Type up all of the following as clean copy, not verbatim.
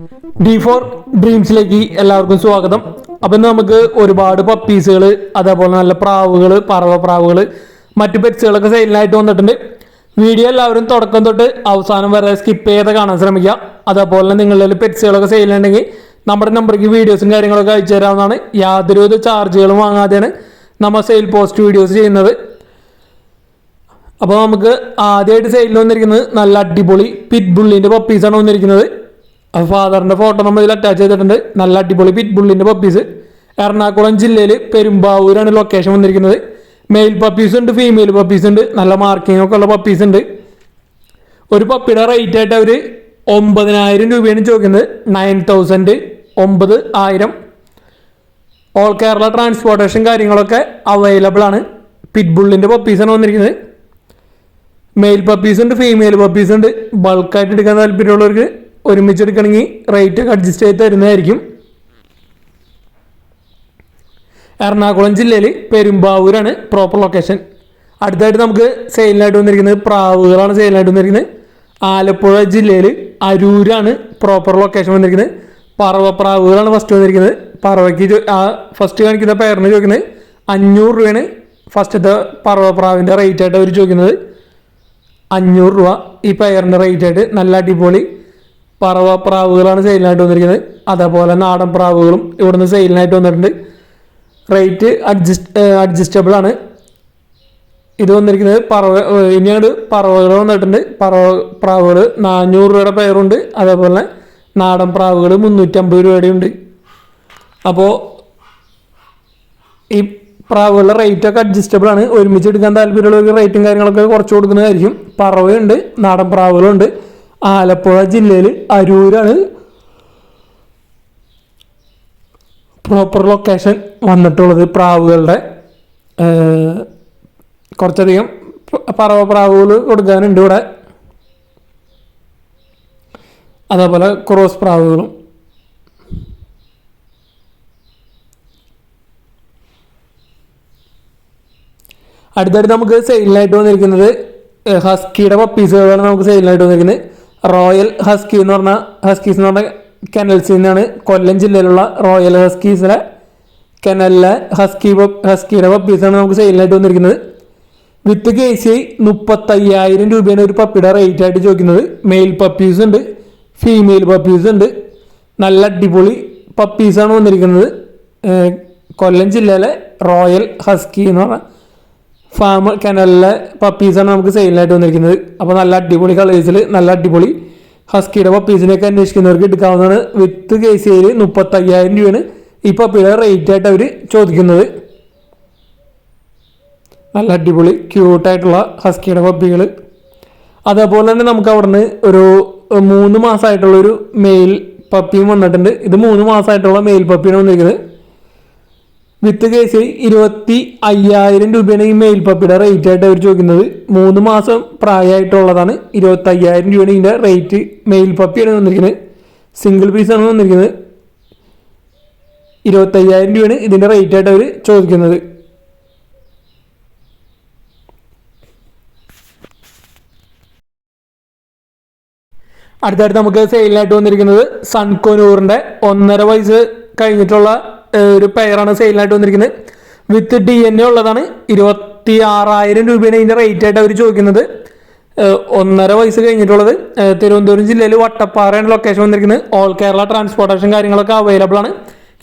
D4 ഡ്രീംസിലേക്ക് എല്ലാവർക്കും സ്വാഗതം. അപ്പം നമുക്ക് ഒരുപാട് പപ്പീസുകൾ, അതേപോലെ നല്ല പ്രാവുകൾ, പറവപ്രാവുകൾ, മറ്റു പെറ്റ്സുകളൊക്കെ സെയിലിനായിട്ട് വന്നിട്ടുണ്ട്. വീഡിയോ എല്ലാവരും തുടക്കം തൊട്ട് അവസാനം വരെ സ്കിപ്പ് ചെയ്ത് കാണാൻ ശ്രമിക്കുക. അതേപോലെ നിങ്ങളുടെ പെറ്റ്സുകളൊക്കെ സെയിലുണ്ടെങ്കിൽ നമ്മുടെ നമ്പർക്ക് വീഡിയോസും കാര്യങ്ങളൊക്കെ അയച്ചു തരാവുന്നതാണ്. യാതൊരുവിധ ചാർജുകളും വാങ്ങാതെയാണ് നമ്മൾ സെയിൽ പോസ്റ്റ് വീഡിയോസ് ചെയ്യുന്നത്. അപ്പോൾ നമുക്ക് ആദ്യമായിട്ട് സെയിലിൽ വന്നിരിക്കുന്നത് നല്ല അടിപൊളി പിറ്റ് ബുള്ളിൻ്റെ പപ്പീസാണ് വന്നിരിക്കുന്നത്. അപ്പോൾ ഫാദറിൻ്റെ ഫോട്ടോ നമ്മൾ ഇതിൽ അറ്റാച്ച് ചെയ്തിട്ടുണ്ട്. നല്ല അടിപൊളി പിറ്റ് ബുള്ളിൻ്റെ പപ്പീസ്. എറണാകുളം ജില്ലയിൽ പെരുമ്പാവൂരാണ് ലൊക്കേഷൻ വന്നിരിക്കുന്നത്. മെയിൽ പപ്പീസ് ഉണ്ട്, ഫീമെയിൽ പപ്പീസ് ഉണ്ട്, നല്ല മാർക്കിംഗ് ഒക്കെ ഉള്ള പപ്പീസ് ഉണ്ട്. ഒരു പപ്പിയുടെ റേറ്റ് ആയിട്ട് അവർ 9,000 രൂപയാണ് ചോദിക്കുന്നത്. 9,000, 9,000. ഓൾ കേരള ട്രാൻസ്പോർട്ടേഷൻ കാര്യങ്ങളൊക്കെ അവൈലബിൾ ആണ്. പിറ്റ് ബുള്ളിൻ്റെ പപ്പീസാണ് വന്നിരിക്കുന്നത്. മെയിൽ പപ്പീസ് ഉണ്ട്, ഫീമെയിൽ പപ്പീസ് ഉണ്ട്. ബൾക്കായിട്ട് എടുക്കാൻ താല്പര്യമുള്ളവർക്ക് ഒരുമിച്ച് എടുക്കണമെങ്കിൽ റേറ്റ് ഒക്കെ അഡ്ജസ്റ്റ് ചെയ്ത് തരുന്നതായിരിക്കും. എറണാകുളം ജില്ലയിൽ പെരുമ്പാവൂരാണ് പ്രോപ്പർ ലൊക്കേഷൻ. അടുത്തായിട്ട് നമുക്ക് സെയിലിനായിട്ട് വന്നിരിക്കുന്നത് പ്രാവുകളാണ് സെയിലിനായിട്ട് വന്നിരിക്കുന്നത്. ആലപ്പുഴ ജില്ലയിൽ അരൂരാണ് പ്രോപ്പർ ലൊക്കേഷൻ വന്നിരിക്കുന്നത്. പറവപ്രാവുകളാണ് ഫസ്റ്റ് വന്നിരിക്കുന്നത്. പറവയ്ക്ക് ഫസ്റ്റ് കാണിക്കുന്ന പെയറിന് ചോദിക്കുന്നത് 500 രൂപയാണ്. ഫസ്റ്റത്തെ പറവപ്രാവിൻ്റെ റേറ്റ് ആയിട്ട് അവർ ചോദിക്കുന്നത് 500 രൂപ ഈ പെയറിൻ്റെ റേറ്റ് ആയിട്ട്. നല്ല അടിപൊളി പറവപ്രാവുകളാണ് സെയിലിനായിട്ട് വന്നിരിക്കുന്നത്. അതേപോലെ നാടൻ പ്രാവുകളും ഇവിടുന്ന് സെയിലിനായിട്ട് വന്നിട്ടുണ്ട്. റേറ്റ് അഡ്ജസ്റ്റബിൾ ആണ്. ഇത് വന്നിരിക്കുന്നത് ഇനിയാണ് പറവകൾ വന്നിട്ടുണ്ട്. പ്രാവുകൾ 400 രൂപയുടെ പെയറുണ്ട്. അതേപോലെ നാടൻ പ്രാവുകൾ 350 രൂപയുടെ ഉണ്ട്. അപ്പോൾ ഈ പ്രാവുകളുടെ റേറ്റ് ഒക്കെ അഡ്ജസ്റ്റബിൾ ആണ്. ഒരുമിച്ച് എടുക്കാൻ താല്പര്യമുള്ളവർക്ക് റേറ്റും കാര്യങ്ങളൊക്കെ കുറച്ച് കൊടുക്കുന്നതായിരിക്കും. പറവയുണ്ട്, നാടൻ പ്രാവുകളുണ്ട്. ആലപ്പുഴ ജില്ലയിൽ അരൂരാണ് പ്രോപ്പർ ലൊക്കേഷൻ വന്നിട്ടുള്ളത്. പ്രാവുകളുടെ കുറച്ചധികം പറവപ്രാവുകൾ കൊടുക്കാനുണ്ട് ഇവിടെ. അതേപോലെ ക്രോസ് പ്രാവുകളും. അടുത്തായിട്ട് നമുക്ക് സെയിലിനായിട്ട് വന്നിരിക്കുന്നത് ഹസ്കിയുടെ പപ്പീസുകളാണ് നമുക്ക് സെയിലിനായിട്ട് വന്നിരിക്കുന്നത്. റോയൽ ഹസ്കി എന്ന് പറഞ്ഞ ഹസ്കീസ് എന്ന് പറഞ്ഞ കെനൽസിൽ നിന്നാണ്. കൊല്ലം ജില്ലയിലുള്ള റോയൽ ഹസ്കീസിലെ കെനലിലെ ഹസ്കിയുടെ പപ്പീസാണ് നമുക്ക് സെയിലിനായിട്ട് വന്നിരിക്കുന്നത്. വിത്ത് KCI 35,000 രൂപയാണ് ഒരു പപ്പിയുടെ റേറ്റ് ആയിട്ട് ചോദിക്കുന്നത്. മെയിൽ പപ്പീസ് ഉണ്ട്, ഫീമെയിൽ പപ്പീസ് ഉണ്ട്. നല്ല അടിപൊളി പപ്പീസാണ് വന്നിരിക്കുന്നത്. കൊല്ലം ജില്ലയിലെ റോയൽ ഹസ്കി എന്ന് പറഞ്ഞ ഫാം കെനലിലെ പപ്പീസാണ് നമുക്ക് സെയിലിനായിട്ട് വന്നിരിക്കുന്നത്. അപ്പോൾ നല്ല അടിപൊളി കളേഴ്സിൽ നല്ല അടിപൊളി ഹസ്കിയുടെ പപ്പീസിനെയൊക്കെ അന്വേഷിക്കുന്നവർക്ക് എടുക്കാവുന്നതാണ്. വിത്ത് KCI 35,000 രൂപയാണ് ഈ പപ്പിയുടെ റേറ്റ് ആയിട്ട് അവർ ചോദിക്കുന്നത്. നല്ല അടിപൊളി ക്യൂട്ടായിട്ടുള്ള ഹസ്കിയുടെ പപ്പികൾ. അതേപോലെ തന്നെ നമുക്ക് അവിടുന്ന് ഒരു 3 മാസമായിട്ടുള്ളൊരു മെയിൽ പപ്പിയും വന്നിട്ടുണ്ട്. ഇത് 3 മാസമായിട്ടുള്ള മെയിൽ പപ്പിയാണ് വന്നിരിക്കുന്നത്. വിത്ത് KCI 25,000 രൂപയാണ് ഈ മെയിൽ പപ്പിയുടെ റേറ്റ് ആയിട്ട് അവർ ചോദിക്കുന്നത്. 3 മാസം പ്രായമായിട്ടുള്ളതാണ്. 25,000 രൂപയാണ് ഇതിൻ്റെ റേറ്റ്. മെയിൽ പപ്പിയാണ് വന്നിരിക്കുന്നത്. സിംഗിൾ പീസാണ് വന്നിരിക്കുന്നത്. 25,000 രൂപയാണ് ഇതിൻ്റെ റേറ്റ് ആയിട്ട് അവർ ചോദിക്കുന്നത്. അടുത്തായിട്ട് നമുക്ക് സെയിലിനായിട്ട് വന്നിരിക്കുന്നത് സൺകോനൂറിൻ്റെ 1.5 വയസ്സ് കഴിഞ്ഞിട്ടുള്ള ഒരു പെയറാണ് സെയിലിനായിട്ട് വന്നിരിക്കുന്നത്. വിത്ത് DNA ഉള്ളതാണ്. 26,000 രൂപയാണ് ഇതിൻ്റെ റേറ്റ് ആയിട്ട് അവർ ചോദിക്കുന്നത്. 1.5 വയസ്സ് കഴിഞ്ഞിട്ടുള്ളത്. തിരുവനന്തപുരം ജില്ലയിൽ വട്ടപ്പാറയാണ് ലൊക്കേഷൻ വന്നിരിക്കുന്നത്. ഓൾ കേരള ട്രാൻസ്പോർട്ടേഷൻ കാര്യങ്ങളൊക്കെ അവൈലബിൾ ആണ്.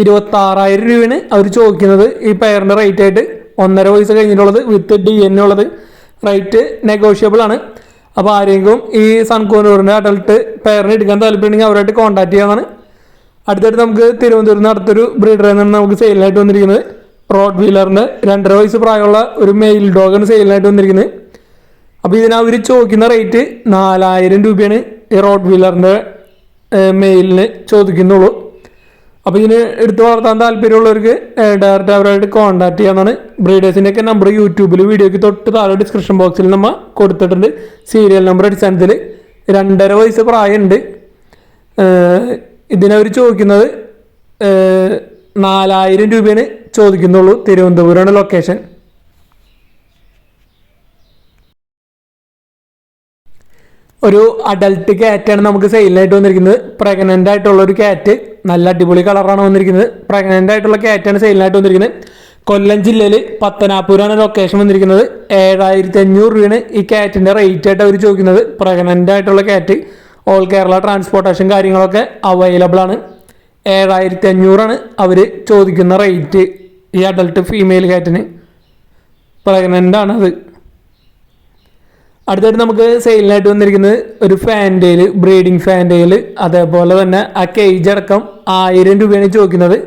26,000 രൂപയാണ് അവർ ചോദിക്കുന്നത് ഈ പെയറിൻ്റെ റേറ്റ് ആയിട്ട്. 1.5 വയസ്സ് കഴിഞ്ഞിട്ടുള്ളത്, വിത്ത് DNA ഉള്ളത്. റേറ്റ് നെഗോഷ്യബിൾ ആണ്. അപ്പോൾ ആരെങ്കിലും ഈ സൺകോനൂറിൻ്റെ അഡൽട്ട് പെയറിന് എടുക്കാൻ താല്പര്യമുണ്ടെങ്കിൽ അവരായിട്ട് കോൺടാക്ട് ചെയ്യാവുന്നതാണ്. അടുത്തായിട്ട് നമുക്ക് തിരുവനന്തപുരത്ത് അടുത്തൊരു ബ്രീഡറിൽ നിന്നാണ് നമുക്ക് സെയിലിനായിട്ട് വന്നിരിക്കുന്നത്. റോഡ് വീലറിൻ്റെ 2.5 വയസ്സ് പ്രായമുള്ള ഒരു മെയിൽ ഡോഗാണ് സെയിലിനായിട്ട് വന്നിരിക്കുന്നത്. അപ്പോൾ ഇതിനവർ ചോദിക്കുന്ന റേറ്റ് 4,000 രൂപയാണ് ഈ റോഡ് വീലറിൻ്റെ മെയിലിന് ചോദിക്കുന്നുള്ളൂ. അപ്പോൾ ഇതിന് എടുത്ത് വളർത്താൻ താല്പര്യമുള്ളവർക്ക് ഡയറക്റ്റ് അവരായിട്ട് കോൺടാക്ട് ചെയ്യാവുന്നതാണ്. ബ്രീഡേഴ്സിൻ്റെയൊക്കെ നമ്പർ യൂട്യൂബിൽ വീഡിയോയ്ക്ക് തൊട്ട് താഴെ ഡിസ്ക്രിപ്ഷൻ ബോക്സിൽ നമ്മൾ കൊടുത്തിട്ടുണ്ട്. സീരിയൽ നമ്പർ അടിസ്ഥാനത്തിൽ 2.5 വയസ്സ് പ്രായമുണ്ട്. ഇതിനവർ ചോദിക്കുന്നത് 4,000 രൂപയാണ് ചോദിക്കുന്നുള്ളൂ. തിരുവനന്തപുരമാണ് ലൊക്കേഷൻ. ഒരു അഡൽട്ട് ക്യാറ്റാണ് നമുക്ക് സെയിലിനായിട്ട് വന്നിരിക്കുന്നത്. പ്രഗ്നൻ്റ് ആയിട്ടുള്ള ഒരു ക്യാറ്റ്, നല്ല അടിപൊളി കളറാണ് വന്നിരിക്കുന്നത്. പ്രഗ്നൻ്റ് ആയിട്ടുള്ള ക്യാറ്റാണ് സെയിലിനായിട്ട് വന്നിരിക്കുന്നത്. കൊല്ലം ജില്ലയിൽ പത്തനാപുരമാണ് ലൊക്കേഷൻ വന്നിരിക്കുന്നത്. 7500 രൂപയാണ് ഈ ക്യാറ്റിൻ്റെ റേറ്റ് ആയിട്ട് അവർ ചോദിക്കുന്നത്. പ്രഗ്നൻ്റ് ആയിട്ടുള്ള ക്യാറ്റ്, ഓൾ കേരള ട്രാൻസ്പോർട്ടേഷൻ കാര്യങ്ങളൊക്കെ അവൈലബിൾ ആണ്. 7500 അവർ ചോദിക്കുന്ന റേറ്റ് ഈ അഡൽട്ട് ഫീമെയിൽ ക്യാറ്റിന്. പ്രഗ്നൻ്റ് ആണ് അത്. അടുത്തായിട്ട് നമുക്ക് സെയിലിനായിട്ട് വന്നിരിക്കുന്നത് ഒരു ഫാൻറ്റെയിൽ, ബ്രീഡിങ് ഫാൻറ്റെയിൽ. അതേപോലെ തന്നെ ആ കേജ് അടക്കം 1000 രൂപയാണ് ചോദിക്കുന്നത്.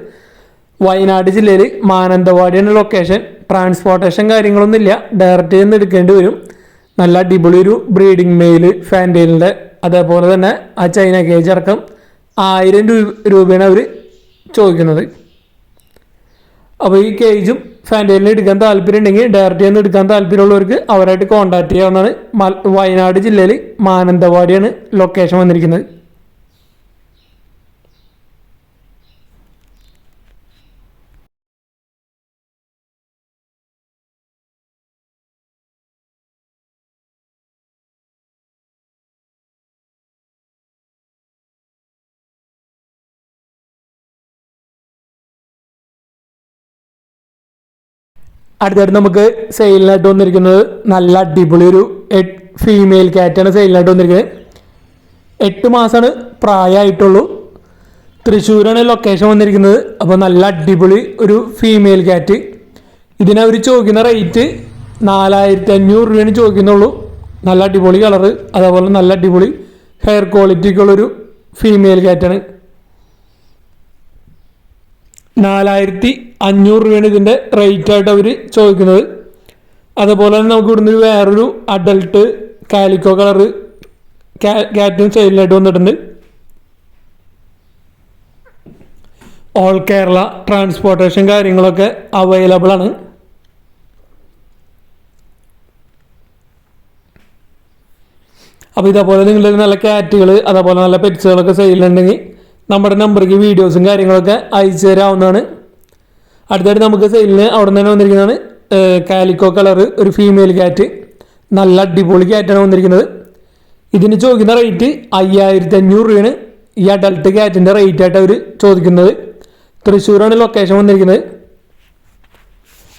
വയനാട് ജില്ലയിൽ മാനന്തവാടിയാണ് ലൊക്കേഷൻ. ട്രാൻസ്പോർട്ടേഷൻ കാര്യങ്ങളൊന്നുമില്ല, ഡയറക്റ്റ് നിന്ന് എടുക്കേണ്ടി വരും. നല്ല അടിപൊളി ഒരു ബ്രീഡിങ് മെയിൽ ഫാൻറ്റെയിലിൻ്റെ. അതേപോലെ തന്നെ ആ ചൈന കേജ് അടക്കം 1000 രൂപയാണ് അവർ ചോദിക്കുന്നത്. അപ്പോൾ ഈ കേജും ഫാൻറ്റെയിലിന് എടുക്കാൻ താല്പര്യം ഉണ്ടെങ്കിൽ, ഡയറക്റ്റ് നിന്ന് എടുക്കാൻ താല്പര്യമുള്ളവർക്ക് അവരായിട്ട് കോൺടാക്ട് ചെയ്യാവുന്നതാണ്. വയനാട് ജില്ലയിൽ മാനന്തവാടിയാണ് ലൊക്കേഷൻ വന്നിരിക്കുന്നത്. അടുത്തായിട്ട് നമുക്ക് സെയിലിനായിട്ട് വന്നിരിക്കുന്നത് നല്ല അടിപൊളി ഒരു ഫീമെയിൽ ക്യാറ്റാണ് സെയിലിനായിട്ട് വന്നിരിക്കുന്നത്. 8 മാസമാണ് പ്രായമായിട്ടുള്ളൂ. തൃശ്ശൂരാണ് ലൊക്കേഷൻ വന്നിരിക്കുന്നത്. അപ്പോൾ നല്ല അടിപൊളി ഒരു ഫീമെയിൽ ക്യാറ്റ്. ഇതിനവർ ചോദിക്കുന്ന റേറ്റ് 4500 രൂപയാണ് ചോദിക്കുന്നുള്ളൂ. നല്ല അടിപൊളി കളറ്, അതേപോലെ നല്ല അടിപൊളി ഹെയർ ക്വാളിറ്റിക്കുള്ളൊരു ഫീമെയിൽ ക്യാറ്റാണ്. 4500 രൂപയാണ് ഇതിൻ്റെ റേറ്റ് ആയിട്ട് അവർ ചോദിക്കുന്നത്. അതുപോലെ തന്നെ നമുക്ക് ഇവിടുന്ന് വേറൊരു അഡൽട്ട് കാലിക്കോ കളറ് ക്യാറ്റും സെയിലിനായിട്ട് വന്നിട്ടുണ്ട്. ഓൾ കേരള ട്രാൻസ്പോർട്ടേഷൻ കാര്യങ്ങളൊക്കെ അവൈലബിൾ ആണ്. അപ്പോൾ ഇതേപോലെ നിങ്ങളുടെ നല്ല ക്യാറ്റുകൾ, അതേപോലെ നല്ല പെറ്റ്സുകളൊക്കെ സെയിലുണ്ടെങ്കിൽ നമ്മുടെ നമ്പർക്ക് വീഡിയോസും കാര്യങ്ങളൊക്കെ അയച്ചു തരാവുന്നതാണ്. അടുത്തായിട്ട് നമുക്ക് സെയിലിന് അവിടെ നിന്ന് തന്നെ വന്നിരിക്കുന്നതാണ് കാലിക്കോ കളറ് ഒരു ഫീമെയിൽ ക്യാറ്റ്. നല്ല അടിപൊളി ക്യാറ്റാണ് വന്നിരിക്കുന്നത്. ഇതിന് ചോദിക്കുന്ന റേറ്റ് 5500 രൂപയാണ് ഈ അഡൽട്ട് ക്യാറ്റിൻ്റെ റേറ്റ് ആയിട്ട് അവർ ചോദിക്കുന്നത്. തൃശ്ശൂരാണ് ലൊക്കേഷൻ വന്നിരിക്കുന്നത്.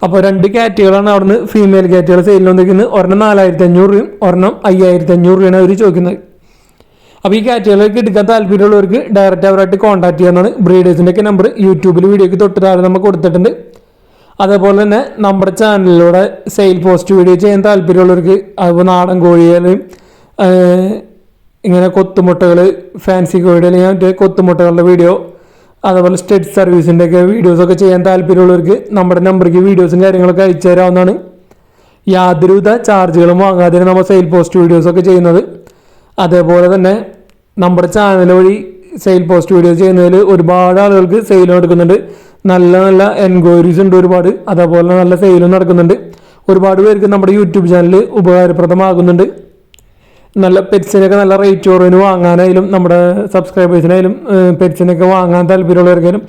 അപ്പോൾ 2 ക്യാറ്റുകളാണ് അവിടുന്ന് ഫീമെയിൽ ക്യാറ്റുകൾ സെയിലിൽ വന്നിരിക്കുന്നത്. ഒരെണ്ണം 4500 രൂപയും ഒരെണ്ണം 5500 രൂപയാണ് അവർ ചോദിക്കുന്നത്. അപ്പോൾ ഈ ക്യാറ്റുകളൊക്കെ എടുക്കാൻ താല്പര്യമുള്ളവർക്ക് ഡയറക്റ്റ് അവരായിട്ട് കോൺടാക്ട് ചെയ്യാവുന്നതാണ്. ബ്രീഡേഴ്സിൻ്റെ ഒക്കെ നമ്പർ യൂട്യൂബിൽ വീഡിയോയ്ക്ക് തൊട്ട് താഴെ നമുക്ക് കൊടുത്തിട്ടുണ്ട്. അതേപോലെ തന്നെ നമ്മുടെ ചാനലിലൂടെ സെയിൽ പോസ്റ്റ് വീഡിയോ ചെയ്യാൻ താല്പര്യമുള്ളവർക്ക്, അതുപോലെ നാടൻ കോഴികളും ഇങ്ങനെ കൊത്തുമുട്ടകൾ, ഫാൻസി കോഴിയുടെ അല്ലെങ്കിൽ മറ്റേ കൊത്തുമുട്ടകളുടെ വീഡിയോ, അതേപോലെ സ്റ്റഡ് സർവീസിൻ്റെ ഒക്കെ വീഡിയോസൊക്കെ ചെയ്യാൻ താല്പര്യമുള്ളവർക്ക് നമ്മുടെ നമ്പർക്ക് വീഡിയോസും കാര്യങ്ങളൊക്കെ അയച്ചു തരാവുന്നതാണ്. യാതൊരുവിധ ചാർജുകളും വാങ്ങാതെയാണ് നമ്മൾ സെയിൽ പോസ്റ്റ് വീഡിയോസൊക്കെ ചെയ്യുന്നത്. അതേപോലെ തന്നെ നമ്മുടെ ചാനൽ വഴി സെയിൽ പോസ്റ്റ് വീഡിയോ ചെയ്യുന്നതിൽ ഒരുപാട് ആളുകൾക്ക് സെയിലും നടക്കുന്നുണ്ട്. നല്ല നല്ല എൻക്വയറീസ് ഉണ്ട് ഒരുപാട്. അതേപോലെ നല്ല സെയിലും നടക്കുന്നുണ്ട്. ഒരുപാട് പേർക്ക് നമ്മുടെ യൂട്യൂബ് ചാനൽ ഉപകാരപ്രദമാകുന്നുണ്ട്. നല്ല പെറ്റ്സിനൊക്കെ നല്ല റേറ്റ് കുറവിന് വാങ്ങാനായാലും, നമ്മുടെ സബ്സ്ക്രൈബേഴ്സിനായാലും പെറ്റ്സിനൊക്കെ വാങ്ങാൻ താല്പര്യമുള്ളവർക്കായാലും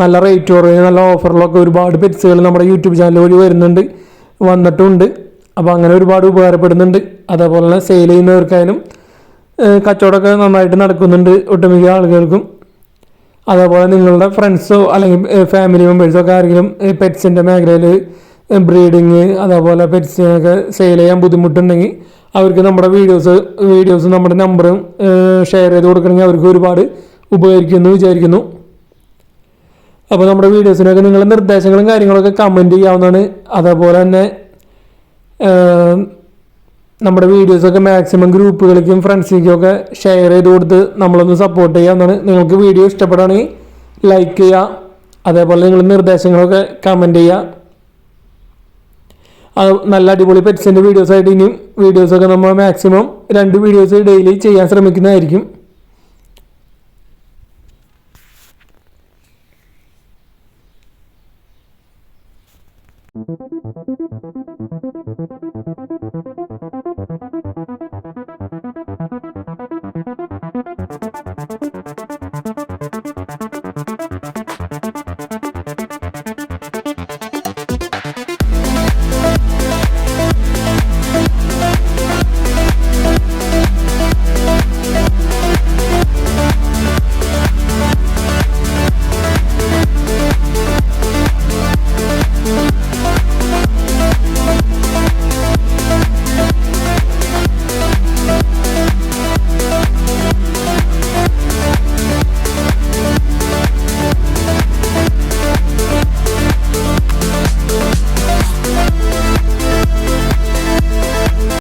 നല്ല റേറ്റ് കുറവിന് നല്ല ഓഫറിലൊക്കെ ഒരുപാട് പെറ്റ്സുകൾ നമ്മുടെ യൂട്യൂബ് ചാനൽ വഴി വന്നിട്ടുണ്ട്. അപ്പോൾ അങ്ങനെ ഒരുപാട് ഉപകാരപ്പെടുന്നുണ്ട്. അതേപോലെ തന്നെ സെയിൽ ചെയ്യുന്നവർക്കായാലും കച്ചവടമൊക്കെ നന്നായിട്ട് നടക്കുന്നുണ്ട് ഒട്ടുമിക്ക ആളുകൾക്കും. അതേപോലെ നിങ്ങളുടെ ഫ്രണ്ട്സോ അല്ലെങ്കിൽ ഫാമിലി മെമ്പേഴ്സോ ഒക്കെ ആരെങ്കിലും പെറ്റ്സിൻ്റെ മേഖലയിൽ ബ്രീഡിങ്, അതേപോലെ പെറ്റ്സിനൊക്കെ സെയിൽ ചെയ്യാൻ ബുദ്ധിമുട്ടുണ്ടെങ്കിൽ അവർക്ക് നമ്മുടെ വീഡിയോസ് നമ്മുടെ നമ്പറും ഷെയർ ചെയ്ത് കൊടുക്കണമെങ്കിൽ അവർക്ക് ഒരുപാട് ഉപകരിക്കുമെന്ന് വിചാരിക്കുന്നു. അപ്പോൾ നമ്മുടെ വീഡിയോസിനൊക്കെ നിങ്ങളുടെ നിർദ്ദേശങ്ങളും കാര്യങ്ങളൊക്കെ കമൻറ്റ് ചെയ്യാവുന്നതാണ്. അതേപോലെ തന്നെ നമ്മുടെ വീഡിയോസൊക്കെ മാക്സിമം ഗ്രൂപ്പുകളിലേക്കും ഫ്രണ്ട്സിലേക്കും ഒക്കെ ഷെയർ ചെയ്ത് കൊടുത്ത് നമ്മളൊന്ന് സപ്പോർട്ട് ചെയ്യാവുന്നതാണ്. നിങ്ങൾക്ക് വീഡിയോ ഇഷ്ടപ്പെടുകയാണെങ്കിൽ ലൈക്ക് ചെയ്യുക. അതേപോലെ നിങ്ങൾ നിർദ്ദേശങ്ങളൊക്കെ കമൻറ്റ് ചെയ്യുക. അത് നല്ല അടിപൊളി പെറ്റ്സിൻ്റെ വീഡിയോസായിട്ട് ഇനിയും വീഡിയോസൊക്കെ നമ്മൾ മാക്സിമം 2 വീഡിയോസ് ഡെയിലി ചെയ്യാൻ ശ്രമിക്കുന്നതായിരിക്കും.